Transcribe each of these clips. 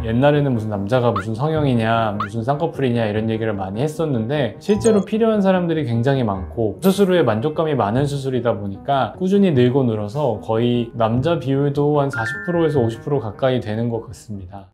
옛날에는 무슨 남자가 무슨 성형이냐 무슨 쌍꺼풀이냐 이런 얘기를 많이 했었는데 실제로 필요한 사람들이 굉장히 많고 수술 후에 만족감이 많은 수술이다 보니까 꾸준히 늘고 늘어서 거의 남자 비율도 한 40%에서 50% 가까이 되는 것 같습니다.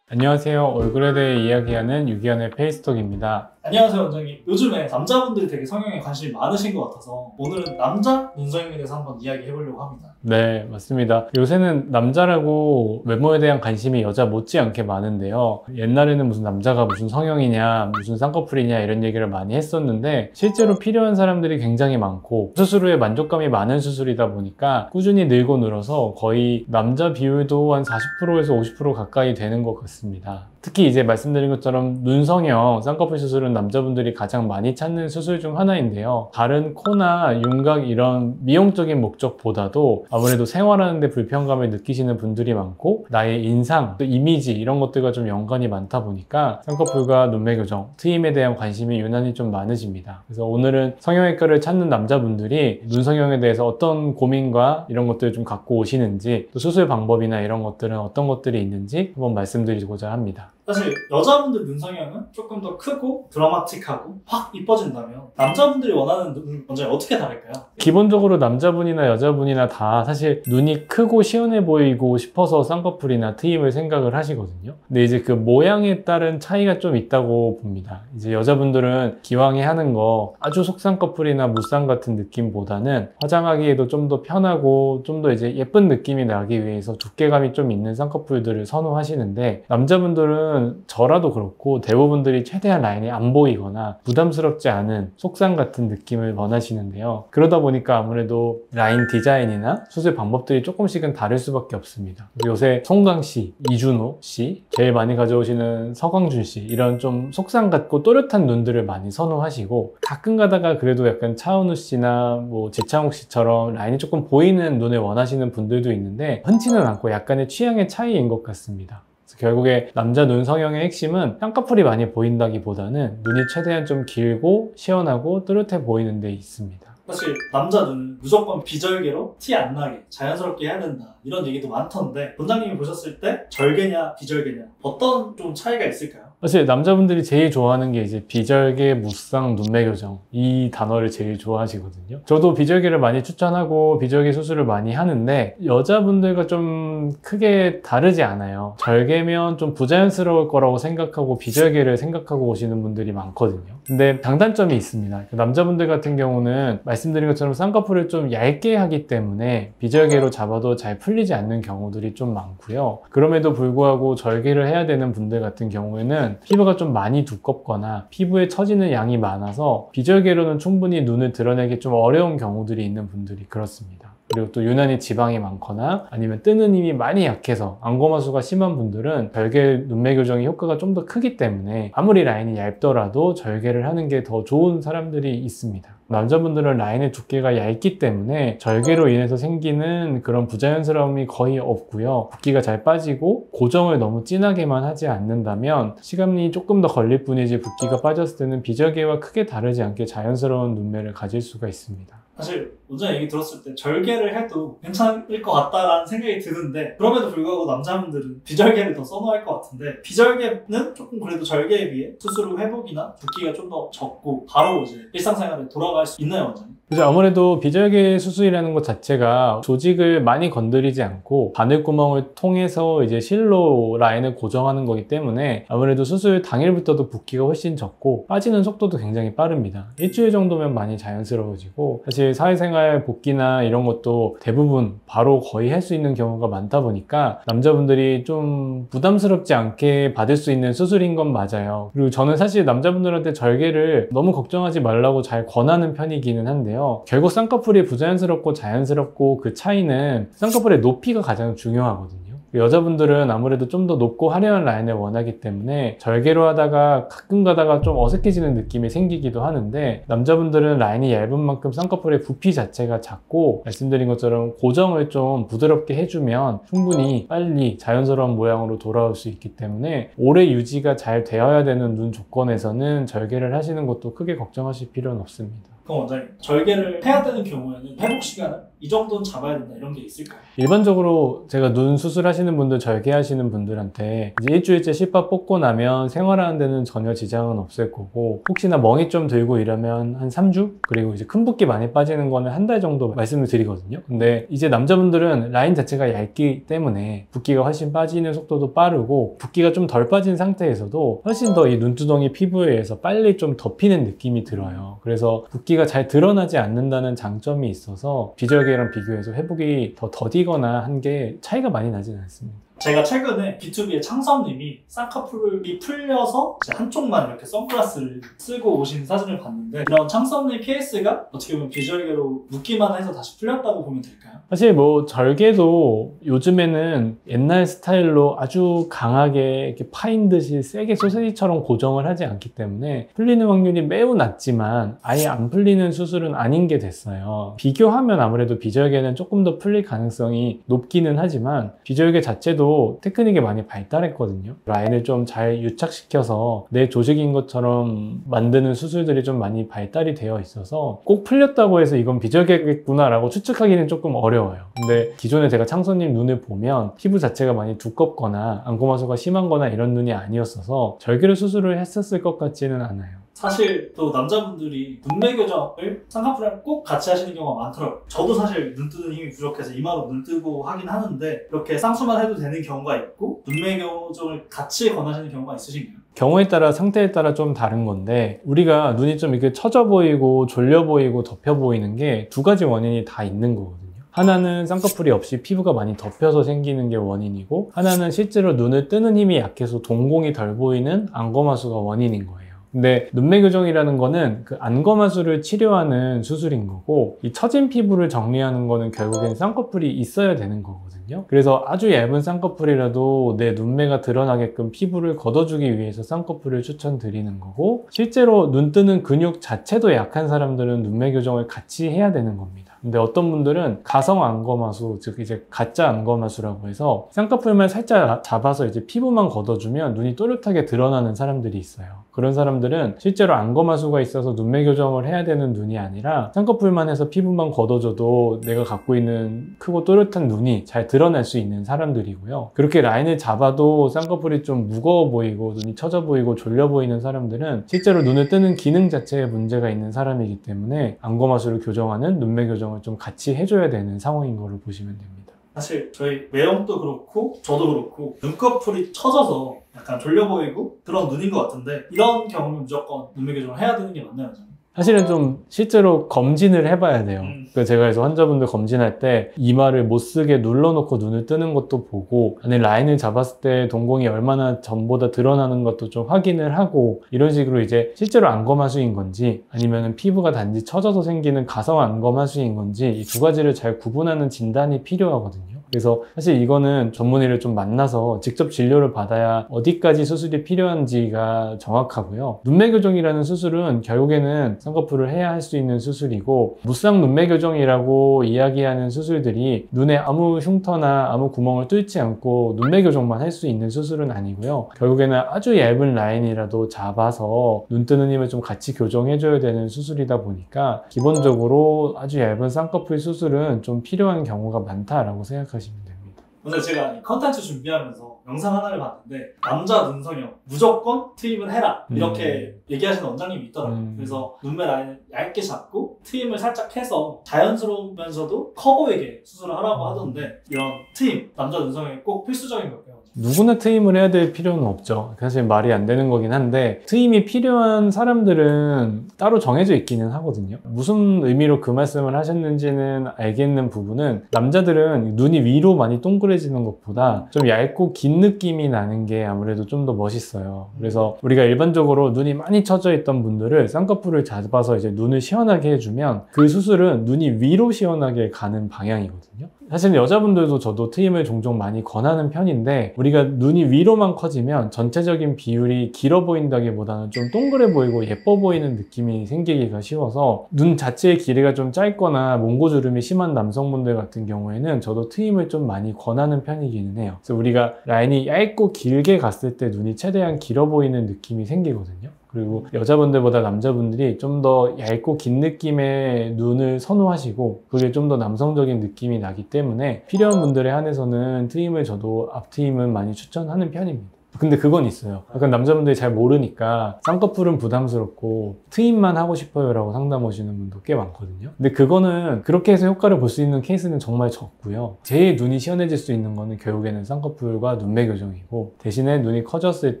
안녕하세요. 얼굴에 대해 이야기하는 유기현의 페이스톡입니다. 안녕하세요 원장님. 요즘에 남자분들이 되게 성형에 관심이 많으신 것 같아서 오늘은 남자 눈성형에 대해서 한번 이야기해보려고 합니다. 네, 맞습니다. 요새는 남자라고 외모에 대한 관심이 여자 못지않게 많은데요. 옛날에는 무슨 남자가 무슨 성형이냐 무슨 쌍꺼풀이냐 이런 얘기를 많이 했었는데 실제로 필요한 사람들이 굉장히 많고 수술 후에 만족감이 많은 수술이다 보니까 꾸준히 늘고 늘어서 거의 남자 비율도 한 40%에서 50% 가까이 되는 것 같습니다. 특히 이제 말씀드린 것처럼 눈성형, 쌍꺼풀 수술은 남자분들이 가장 많이 찾는 수술 중 하나인데요. 다른 코나 윤곽 이런 미용적인 목적보다도 아무래도 생활하는데 불편감을 느끼시는 분들이 많고 나의 인상, 또 이미지 이런 것들과 좀 연관이 많다 보니까 쌍꺼풀과 눈매 교정, 트임에 대한 관심이 유난히 좀 많으십니다. 그래서 오늘은 성형외과를 찾는 남자분들이 눈성형에 대해서 어떤 고민과 이런 것들을 좀 갖고 오시는지 또 수술 방법이나 이런 것들은 어떤 것들이 있는지 한번 말씀드리고자 합니다. 사실 여자분들 눈성형은 조금 더 크고 드라마틱하고 확 이뻐진다면 남자분들이 원하는 눈 원장님 어떻게 다를까요? 기본적으로 남자분이나 여자분이나 다 사실 눈이 크고 시원해 보이고 싶어서 쌍꺼풀이나 트임을 생각을 하시거든요. 근데 이제 그 모양에 따른 차이가 좀 있다고 봅니다. 이제 여자분들은 기왕에 하는 거 아주 속쌍꺼풀이나 무쌍 같은 느낌보다는 화장하기에도 좀 더 편하고 좀 더 이제 예쁜 느낌이 나기 위해서 두께감이 좀 있는 쌍꺼풀들을 선호하시는데 남자분들은 저라도 그렇고 대부분들이 최대한 라인이 안 보이거나 부담스럽지 않은 속상 같은 느낌을 원하시는데요. 그러다 보니까 아무래도 라인 디자인이나 수술 방법들이 조금씩은 다를 수밖에 없습니다. 요새 송강씨, 이준호씨, 제일 많이 가져오시는 서광준씨 이런 좀 속상 같고 또렷한 눈들을 많이 선호하시고 가끔 가다가 그래도 약간 차은우씨나 뭐 지창욱씨처럼 라인이 조금 보이는 눈을 원하시는 분들도 있는데 흔치는 않고 약간의 취향의 차이인 것 같습니다. 결국에 남자 눈 성형의 핵심은 쌍꺼풀이 많이 보인다기보다는 눈이 최대한 좀 길고 시원하고 또렷해 보이는 데 있습니다. 사실 남자 눈은 무조건 비절개로 티 안 나게 자연스럽게 해야 된다 이런 얘기도 많던데 원장님이 보셨을 때 절개냐 비절개냐 어떤 좀 차이가 있을까요? 사실 남자분들이 제일 좋아하는 게 이제 비절개, 무쌍, 눈매 교정 이 단어를 제일 좋아하시거든요. 저도 비절개를 많이 추천하고 비절개 수술을 많이 하는데 여자분들과 좀 크게 다르지 않아요. 절개면 좀 부자연스러울 거라고 생각하고 비절개를 생각하고 오시는 분들이 많거든요. 근데 장단점이 있습니다. 남자분들 같은 경우는 말씀드린 것처럼 쌍꺼풀을 좀 얇게 하기 때문에 비절개로 잡아도 잘 풀리지 않는 경우들이 좀 많고요. 그럼에도 불구하고 절개를 해야 되는 분들 같은 경우에는 피부가 좀 많이 두껍거나 피부에 처지는 양이 많아서 비절개로는 충분히 눈을 드러내기 좀 어려운 경우들이 있는 분들이 그렇습니다. 그리고 또 유난히 지방이 많거나 아니면 뜨는 힘이 많이 약해서 안고마수가 심한 분들은 절개 눈매 교정의 효과가 좀 더 크기 때문에 아무리 라인이 얇더라도 절개를 하는 게 더 좋은 사람들이 있습니다. 남자분들은 라인의 두께가 얇기 때문에 절개로 인해서 생기는 그런 부자연스러움이 거의 없고요. 붓기가 잘 빠지고 고정을 너무 진하게만 하지 않는다면 시간이 조금 더 걸릴 뿐이지 붓기가 빠졌을 때는 비절개와 크게 다르지 않게 자연스러운 눈매를 가질 수가 있습니다. 사실 원장님 얘기 들었을 때 절개를 해도 괜찮을 것 같다라는 생각이 드는데 그럼에도 불구하고 남자분들은 비절개를 더 선호할 것 같은데 비절개는 조금 그래도 절개에 비해 수술 후 회복이나 붓기가 좀 더 적고 바로 이제 일상생활에 돌아갈 수 있나요 원장님? 그래서 아무래도 비절개 수술이라는 것 자체가 조직을 많이 건드리지 않고 바늘구멍을 통해서 이제 실로 라인을 고정하는 거기 때문에 아무래도 수술 당일부터도 붓기가 훨씬 적고 빠지는 속도도 굉장히 빠릅니다. 일주일 정도면 많이 자연스러워지고 사실 사회생활 복귀나 이런 것도 대부분 바로 거의 할 수 있는 경우가 많다 보니까 남자분들이 좀 부담스럽지 않게 받을 수 있는 수술인 건 맞아요. 그리고 저는 사실 남자분들한테 절개를 너무 걱정하지 말라고 잘 권하는 편이기는 한데요. 결국 쌍꺼풀이 부자연스럽고 자연스럽고 그 차이는 쌍꺼풀의 높이가 가장 중요하거든요. 여자분들은 아무래도 좀 더 높고 화려한 라인을 원하기 때문에 절개로 하다가 가끔 가다가 좀 어색해지는 느낌이 생기기도 하는데 남자분들은 라인이 얇은 만큼 쌍꺼풀의 부피 자체가 작고 말씀드린 것처럼 고정을 좀 부드럽게 해주면 충분히 빨리 자연스러운 모양으로 돌아올 수 있기 때문에 오래 유지가 잘 되어야 되는 눈 조건에서는 절개를 하시는 것도 크게 걱정하실 필요는 없습니다. 그럼 원장님 절개를 해야 되는 경우에는 회복 시간은 이 정도는 잡아야 된다 이런 게 있을까요? 일반적으로 제가 눈 수술하시는 분들, 절개하시는 분들한테 이제 일주일째 실밥 뽑고 나면 생활하는 데는 전혀 지장은 없을 거고, 혹시나 멍이 좀 들고 이러면 한 3주? 그리고 이제 큰 붓기 많이 빠지는 거는 한 달 정도 말씀을 드리거든요. 근데 이제 남자분들은 라인 자체가 얇기 때문에 붓기가 훨씬 빠지는 속도도 빠르고, 붓기가 좀 덜 빠진 상태에서도 훨씬 더 이 눈두덩이 피부에 의해서 빨리 좀 덮이는 느낌이 들어요. 그래서 붓기가 잘 드러나지 않는다는 장점이 있어서 비절개랑 비교해서 회복이 더 더디거나 한 게 차이가 많이 나진 않습니다. 제가 최근에 B2B의 창섭님이 쌍꺼풀이 풀려서 이제 한쪽만 이렇게 선글라스를 쓰고 오신 사진을 봤는데, 이런 창섭님 케이스가 어떻게 보면 비절개로 묶기만 해서 다시 풀렸다고 보면 될까요? 사실 뭐 절개도 요즘에는 옛날 스타일로 아주 강하게 이렇게 파인 듯이 세게 소세지처럼 고정을 하지 않기 때문에 풀리는 확률이 매우 낮지만 아예 안 풀리는 수술은 아닌 게 됐어요. 비교하면 아무래도 비절개는 조금 더 풀릴 가능성이 높기는 하지만, 비절개 자체도 테크닉이 많이 발달했거든요. 라인을 좀 잘 유착시켜서 내 조직인 것처럼 만드는 수술들이 좀 많이 발달이 되어 있어서 꼭 풀렸다고 해서 이건 비절개겠구나 라고 추측하기는 조금 어려워요. 근데 기존에 제가 창섭님 눈을 보면 피부 자체가 많이 두껍거나 안구마수가 심한거나 이런 눈이 아니었어서 절개로 수술을 했었을 것 같지는 않아요. 사실 또 남자분들이 눈매 교정을 쌍꺼풀이랑 꼭 같이 하시는 경우가 많더라고요. 저도 사실 눈 뜨는 힘이 부족해서 이마로 눈 뜨고 하긴 하는데, 이렇게 쌍수만 해도 되는 경우가 있고 눈매 교정을 같이 권하시는 경우가 있으신가요? 경우에 따라, 상태에 따라 좀 다른 건데, 우리가 눈이 좀 이렇게 처져 보이고 졸려 보이고 덮여 보이는 게 두 가지 원인이 다 있는 거거든요. 하나는 쌍꺼풀이 없이 피부가 많이 덮여서 생기는 게 원인이고, 하나는 실제로 눈을 뜨는 힘이 약해서 동공이 덜 보이는 안검하수가 원인인 거예요. 근데 눈매 교정이라는 거는 그 안검하수를 치료하는 수술인 거고, 이 처진 피부를 정리하는 거는 결국엔 쌍꺼풀이 있어야 되는 거거든요. 그래서 아주 얇은 쌍꺼풀이라도 내 눈매가 드러나게끔 피부를 걷어주기 위해서 쌍꺼풀을 추천드리는 거고, 실제로 눈 뜨는 근육 자체도 약한 사람들은 눈매 교정을 같이 해야 되는 겁니다. 근데 어떤 분들은 가성 안검하수, 즉 이제 가짜 안검하수라고 해서 쌍꺼풀만 살짝 잡아서 이제 피부만 걷어주면 눈이 또렷하게 드러나는 사람들이 있어요. 그런 사람들은 실제로 안검하수가 있어서 눈매 교정을 해야 되는 눈이 아니라 쌍꺼풀만 해서 피부만 걷어줘도 내가 갖고 있는 크고 또렷한 눈이 잘 드러날 수 있는 사람들이고요. 그렇게 라인을 잡아도 쌍꺼풀이 좀 무거워 보이고 눈이 처져 보이고 졸려 보이는 사람들은 실제로 눈을 뜨는 기능 자체에 문제가 있는 사람이기 때문에 안검하수를 교정하는 눈매 교정을 좀 같이 해줘야 되는 상황인 걸로 보시면 됩니다. 사실 저희 매형도 그렇고 저도 그렇고 눈꺼풀이 처져서 약간 졸려 보이고 그런 눈인 것 같은데, 이런 경우는 무조건 눈매 교정을 해야 되는 게 맞나요? 사실은 좀 실제로 검진을 해봐야 돼요. 제가 그래서 환자분들 검진할 때 이마를 못 쓰게 눌러놓고 눈을 뜨는 것도 보고, 안에 라인을 잡았을 때 동공이 얼마나 전보다 드러나는 것도 좀 확인을 하고, 이런 식으로 이제 실제로 안검하수인 건지 아니면 피부가 단지 처져서 생기는 가성 안검하수인 건지 이 두 가지를 잘 구분하는 진단이 필요하거든요. 그래서 사실 이거는 전문의를 좀 만나서 직접 진료를 받아야 어디까지 수술이 필요한지가 정확하고요. 눈매 교정이라는 수술은 결국에는 쌍꺼풀을 해야 할 수 있는 수술이고, 무쌍 눈매 교정이라고 이야기하는 수술들이 눈에 아무 흉터나 아무 구멍을 뚫지 않고 눈매 교정만 할 수 있는 수술은 아니고요. 결국에는 아주 얇은 라인이라도 잡아서 눈 뜨는 힘을 좀 같이 교정해줘야 되는 수술이다 보니까 기본적으로 아주 얇은 쌍꺼풀 수술은 좀 필요한 경우가 많다라고 생각하시면 됩니다. 오늘 제가 이 컨텐츠 준비하면서 영상 하나를 봤는데, 남자 눈성형 무조건 트임을 해라 이렇게 얘기하시는 원장님이 있더라고요. 그래서 눈매 라인을 얇게 잡고 트임을 살짝 해서 자연스러우면서도 커 보이게 수술을 하라고 하던데, 이런 트임, 남자 눈성형이 꼭 필수적인 걸까요? 누구나 트임을 해야 될 필요는 없죠. 사실 말이 안 되는 거긴 한데, 트임이 필요한 사람들은 따로 정해져 있기는 하거든요. 무슨 의미로 그 말씀을 하셨는지는 알겠는 부분은, 남자들은 눈이 위로 많이 동그래지는 것보다 좀 얇고 긴 느낌이 나는 게 아무래도 좀 더 멋있어요. 그래서 우리가 일반적으로 눈이 많이 처져 있던 분들을 쌍꺼풀을 잡아서 이제 눈을 시원하게 해주면 그 수술은 눈이 위로 시원하게 가는 방향이거든요. 사실 여자분들도 저도 트임을 종종 많이 권하는 편인데, 우리가 눈이 위로만 커지면 전체적인 비율이 길어 보인다기보다는 좀 동그래 보이고 예뻐 보이는 느낌이 생기기가 쉬워서 눈 자체의 길이가 좀 짧거나 몽고주름이 심한 남성분들 같은 경우에는 저도 트임을 좀 많이 권하는 편이기는 해요. 그래서 우리가 라인이 얇고 길게 갔을 때 눈이 최대한 길어 보이는 느낌이 생기거든요. 그리고 여자분들보다 남자분들이 좀 더 얇고 긴 느낌의 눈을 선호하시고 그게 좀 더 남성적인 느낌이 나기 때문에 필요한 분들에 한해서는 트임을 저도 앞트임은 많이 추천하는 편입니다. 근데 그건 있어요. 약간 남자분들이 잘 모르니까 쌍꺼풀은 부담스럽고 트임만 하고 싶어요 라고 상담 오시는 분도 꽤 많거든요. 근데 그거는 그렇게 해서 효과를 볼 수 있는 케이스는 정말 적고요. 제일 눈이 시원해질 수 있는 거는 결국에는 쌍꺼풀과 눈매 교정이고, 대신에 눈이 커졌을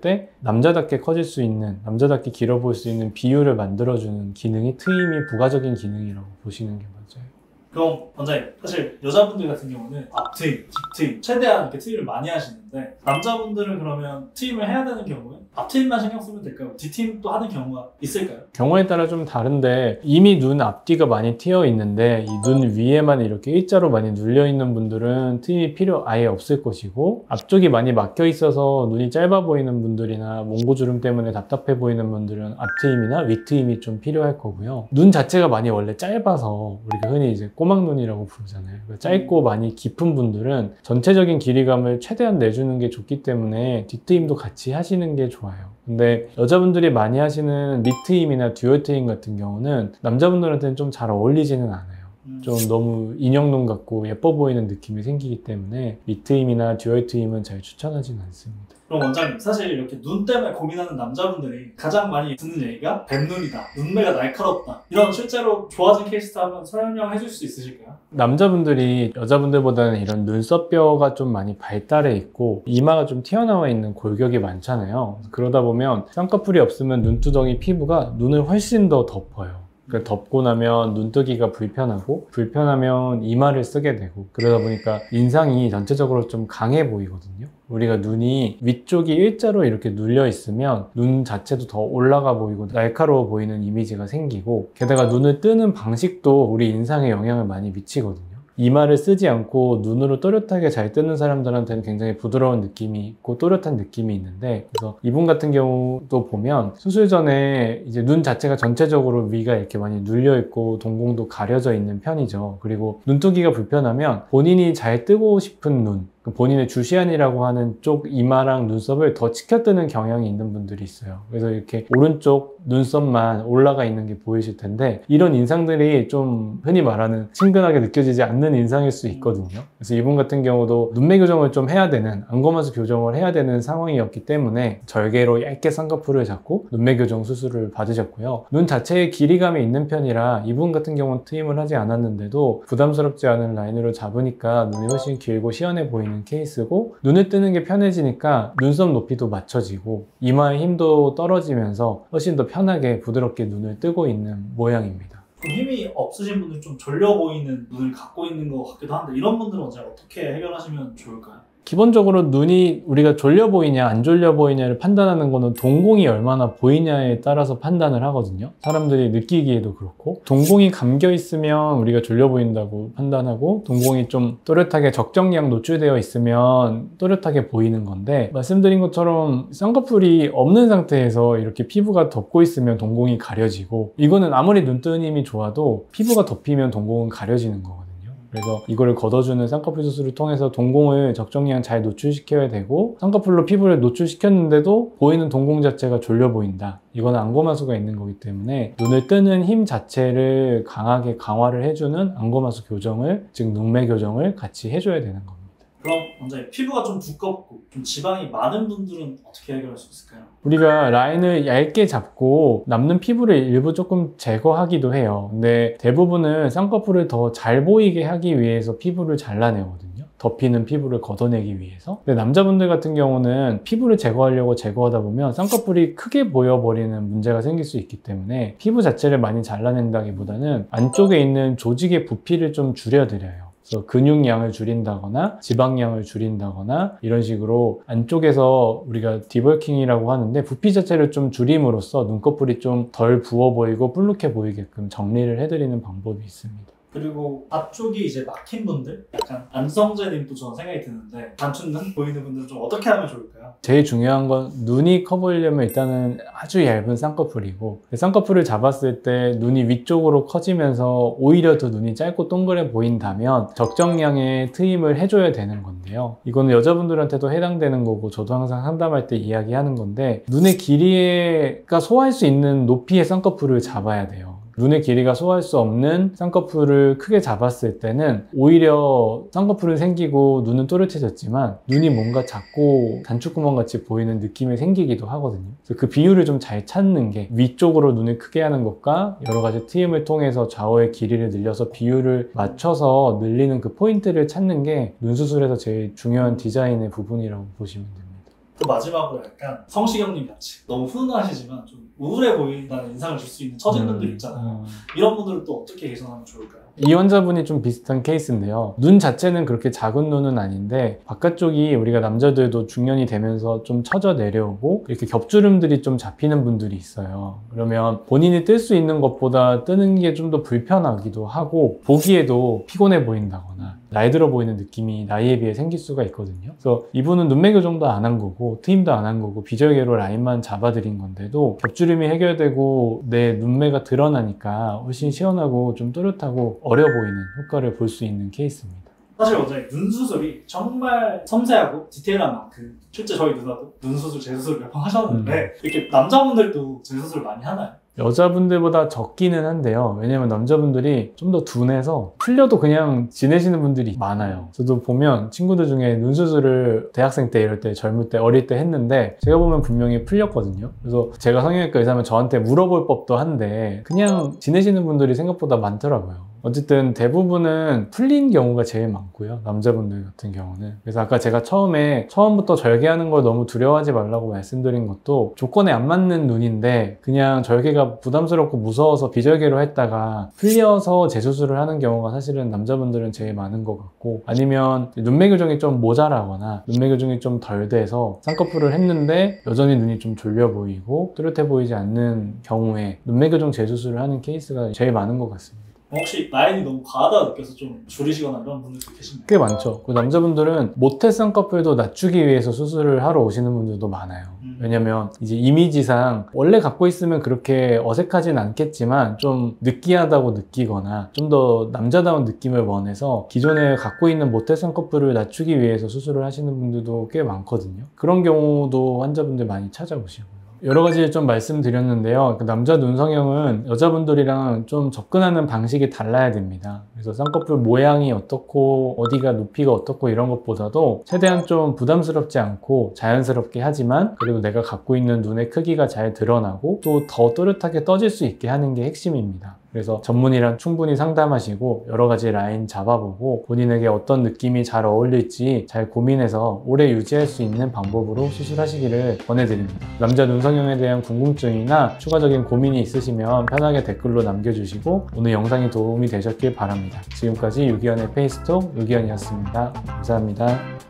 때 남자답게 커질 수 있는, 남자답게 길어 보일 수 있는 비율을 만들어주는 기능이 트임이 부가적인 기능이라고 보시는 게 맞아요. 그럼 원장님, 사실 여자분들 같은 경우는 앞트임, 뒷트임 최대한 이렇게 트임을 많이 하시는데, 남자분들은 그러면 트임을 해야 되는 경우에 앞트임만 신경 쓰면 될까요? 뒷트임도 하는 경우가 있을까요? 경우에 따라 좀 다른데, 이미 눈 앞뒤가 많이 튀어 있는데 이 눈 위에만 이렇게 일자로 많이 눌려 있는 분들은 트임이 필요 아예 없을 것이고, 앞쪽이 많이 막혀 있어서 눈이 짧아 보이는 분들이나 몽고주름 때문에 답답해 보이는 분들은 앞트임이나 윗트임이 좀 필요할 거고요. 눈 자체가 많이 원래 짧아서 우리가 흔히 이제 꼬막눈이라고 부르잖아요. 짧고 많이 깊은 분들은 전체적인 길이감을 최대한 내주는 게 좋기 때문에 뒷트임도 같이 하시는 게 좋아요. 근데 여자분들이 많이 하시는 밑트임이나 듀얼트임 같은 경우는 남자분들한테는 좀 잘 어울리지는 않아요. 좀 너무 인형눈 같고 예뻐 보이는 느낌이 생기기 때문에 밑트임이나 듀얼트임은 잘 추천하지는 않습니다. 그럼 원장님, 사실 이렇게 눈 때문에 고민하는 남자분들이 가장 많이 듣는 얘기가 뱀눈이다, 눈매가 날카롭다, 이런 실제로 좋아진 케이스 한번 설명해 줄 수 있으실까요? 남자분들이 여자분들보다는 이런 눈썹뼈가 좀 많이 발달해 있고 이마가 좀 튀어나와 있는 골격이 많잖아요. 그러다 보면 쌍꺼풀이 없으면 눈두덩이 피부가 눈을 훨씬 더 덮어요. 그러니까 덮고 나면 눈뜨기가 불편하고, 불편하면 이마를 쓰게 되고, 그러다 보니까 인상이 전체적으로 좀 강해 보이거든요. 우리가 눈이 위쪽이 일자로 이렇게 눌려 있으면 눈 자체도 더 올라가 보이고 날카로워 보이는 이미지가 생기고, 게다가 눈을 뜨는 방식도 우리 인상에 영향을 많이 미치거든요. 이마를 쓰지 않고 눈으로 또렷하게 잘 뜨는 사람들한테는 굉장히 부드러운 느낌이 있고 또렷한 느낌이 있는데, 그래서 이분 같은 경우도 보면 수술 전에 이제 눈 자체가 전체적으로 위가 이렇게 많이 눌려 있고 동공도 가려져 있는 편이죠. 그리고 눈뜨기가 불편하면 본인이 잘 뜨고 싶은 눈, 본인의 주시안이라고 하는 쪽 이마랑 눈썹을 더 치켜뜨는 경향이 있는 분들이 있어요. 그래서 이렇게 오른쪽 눈썹만 올라가 있는 게 보이실 텐데, 이런 인상들이 좀 흔히 말하는 친근하게 느껴지지 않는 인상일 수 있거든요. 그래서 이분 같은 경우도 눈매 교정을 좀 해야 되는, 안검하수 교정을 해야 되는 상황이었기 때문에 절개로 얇게 쌍꺼풀을 잡고 눈매 교정 수술을 받으셨고요. 눈 자체에 길이감이 있는 편이라 이분 같은 경우는 트임을 하지 않았는데도 부담스럽지 않은 라인으로 잡으니까 눈이 훨씬 길고 시원해 보이는 케이스고, 눈을 뜨는 게 편해지니까 눈썹 높이도 맞춰지고 이마의 힘도 떨어지면서 훨씬 더 편하게 부드럽게 눈을 뜨고 있는 모양입니다. 그럼 힘이 없으신 분들, 좀 졸려 보이는 눈을 갖고 있는 것 같기도 한데, 이런 분들은 어떻게 해결하시면 좋을까요? 기본적으로 눈이 우리가 졸려 보이냐 안 졸려 보이냐를 판단하는 거는 동공이 얼마나 보이냐에 따라서 판단을 하거든요. 사람들이 느끼기에도 그렇고, 동공이 감겨 있으면 우리가 졸려 보인다고 판단하고, 동공이 좀 또렷하게 적정량 노출되어 있으면 또렷하게 보이는 건데, 말씀드린 것처럼 쌍꺼풀이 없는 상태에서 이렇게 피부가 덮고 있으면 동공이 가려지고, 이거는 아무리 눈뜨는 힘이 좋아도 피부가 덮이면 동공은 가려지는 거거든요. 그래서 이거를 걷어주는 쌍꺼풀 수술을 통해서 동공을 적정량 잘 노출시켜야 되고, 쌍꺼풀로 피부를 노출시켰는데도 보이는 동공 자체가 졸려 보인다, 이거는 안검하수가 있는 거기 때문에 눈을 뜨는 힘 자체를 강하게 강화를 해주는 안검하수 교정을, 즉 눈매 교정을 같이 해줘야 되는 겁니다. 그럼 원장님, 피부가 좀 두껍고 좀 지방이 많은 분들은 어떻게 해결할 수 있을까요? 우리가 라인을 얇게 잡고 남는 피부를 일부 조금 제거하기도 해요. 근데 대부분은 쌍꺼풀을 더 잘 보이게 하기 위해서 피부를 잘라내거든요. 덮이는 피부를 걷어내기 위해서. 근데 남자분들 같은 경우는 피부를 제거하려고 제거하다 보면 쌍꺼풀이 크게 보여버리는 문제가 생길 수 있기 때문에 피부 자체를 많이 잘라낸다기보다는 안쪽에 있는 조직의 부피를 좀 줄여드려요. 그래서 근육량을 줄인다거나 지방량을 줄인다거나 이런 식으로 안쪽에서 우리가 디벌킹이라고 하는데, 부피 자체를 좀 줄임으로써 눈꺼풀이 좀 덜 부어 보이고 뿔룩해 보이게끔 정리를 해드리는 방법이 있습니다. 그리고 앞쪽이 이제 막힌 분들, 약간 안성재님도 저는 생각이 드는데 단춘 눈 보이는 분들은 좀 어떻게 하면 좋을까요? 제일 중요한 건 눈이 커 보이려면 일단은 아주 얇은 쌍꺼풀이고, 쌍꺼풀을 잡았을 때 눈이 위쪽으로 커지면서 오히려 더 눈이 짧고 동그래 보인다면 적정량의 트임을 해줘야 되는 건데요. 이거는 여자분들한테도 해당되는 거고 저도 항상 상담할 때 이야기하는 건데, 눈의 길이가 소화할 수 있는 높이의 쌍꺼풀을 잡아야 돼요. 눈의 길이가 소화할 수 없는 쌍꺼풀을 크게 잡았을 때는 오히려 쌍꺼풀은 생기고 눈은 또렷해졌지만 눈이 뭔가 작고 단추구멍 같이 보이는 느낌이 생기기도 하거든요. 그래서 그 비율을 좀 잘 찾는 게, 위쪽으로 눈을 크게 하는 것과 여러 가지 트임을 통해서 좌우의 길이를 늘려서 비율을 맞춰서 늘리는 그 포인트를 찾는 게 눈 수술에서 제일 중요한 디자인의 부분이라고 보시면 됩니다. 또 마지막으로 약간 성시경님 같이 너무 훈훈하시지만 좀 우울해 보인다는 인상을 줄 수 있는 처진분들 있잖아요. 이런 분들은 또 어떻게 개선하면 좋을까요? 이 환자분이 좀 비슷한 케이스인데요. 눈 자체는 그렇게 작은 눈은 아닌데 바깥쪽이 우리가 남자들도 중년이 되면서 좀 처져 내려오고 이렇게 겹주름들이 좀 잡히는 분들이 있어요. 그러면 본인이 뜰 수 있는 것보다 뜨는 게 좀 더 불편하기도 하고 보기에도 피곤해 보인다거나 나이 들어 보이는 느낌이 나이에 비해 생길 수가 있거든요. 그래서 이분은 눈매 교정도 안 한 거고 트임도 안 한 거고 비절개로 라인만 잡아드린 건데도 겹주름이 해결되고 내 눈매가 드러나니까 훨씬 시원하고 좀 또렷하고 어려 보이는 효과를 볼 수 있는 케이스입니다. 사실 원장님 눈 수술이 정말 섬세하고 디테일한 만큼 실제 저희 누나도 눈 수술, 재수술 몇 번 하셨는데 이렇게 남자분들도 재수술 많이 하나요? 여자분들보다 적기는 한데요. 왜냐면 남자분들이 좀 더 둔해서 풀려도 그냥 지내시는 분들이 많아요. 저도 보면 친구들 중에 눈 수술을 대학생 때 이럴 때 젊을 때 어릴 때 했는데 제가 보면 분명히 풀렸거든요. 그래서 제가 성형외과 의사면 저한테 물어볼 법도 한데 그냥 지내시는 분들이 생각보다 많더라고요. 어쨌든 대부분은 풀린 경우가 제일 많고요. 남자분들 같은 경우는. 그래서 아까 제가 처음부터 절개하는 걸 너무 두려워하지 말라고 말씀드린 것도 조건에 안 맞는 눈인데 그냥 절개가 부담스럽고 무서워서 비절개로 했다가 풀려서 재수술을 하는 경우가 사실은 남자분들은 제일 많은 것 같고, 아니면 눈매 교정이 좀 모자라거나 눈매 교정이 좀 덜 돼서 쌍꺼풀을 했는데 여전히 눈이 좀 졸려 보이고 또렷해 보이지 않는 경우에 눈매 교정 재수술을 하는 케이스가 제일 많은 것 같습니다. 혹시 라인이 너무 과하다 느껴서 좀 줄이시거나 이런 분들도 계신가요? 꽤 많죠. 그 남자분들은 모태 쌍꺼풀도 낮추기 위해서 수술을 하러 오시는 분들도 많아요. 왜냐면 이제 이미지상 원래 갖고 있으면 그렇게 어색하진 않겠지만 좀 느끼하다고 느끼거나 좀 더 남자다운 느낌을 원해서 기존에 갖고 있는 모태 쌍꺼풀을 낮추기 위해서 수술을 하시는 분들도 꽤 많거든요. 그런 경우도 환자분들 많이 찾아오시고요. 여러 가지 좀 말씀드렸는데요. 남자 눈 성형은 여자분들이랑 좀 접근하는 방식이 달라야 됩니다. 그래서 쌍꺼풀 모양이 어떻고 어디가 높이가 어떻고 이런 것보다도 최대한 좀 부담스럽지 않고 자연스럽게 하지만 그리고 내가 갖고 있는 눈의 크기가 잘 드러나고 또 더 또렷하게 떠질 수 있게 하는 게 핵심입니다. 그래서 전문의랑 충분히 상담하시고 여러 가지 라인 잡아보고 본인에게 어떤 느낌이 잘 어울릴지 잘 고민해서 오래 유지할 수 있는 방법으로 수술하시기를 권해드립니다. 남자 눈 성형에 대한 궁금증이나 추가적인 고민이 있으시면 편하게 댓글로 남겨주시고 오늘 영상이 도움이 되셨길 바랍니다. 지금까지 유기현의 페이스톡 유기현이었습니다. 감사합니다.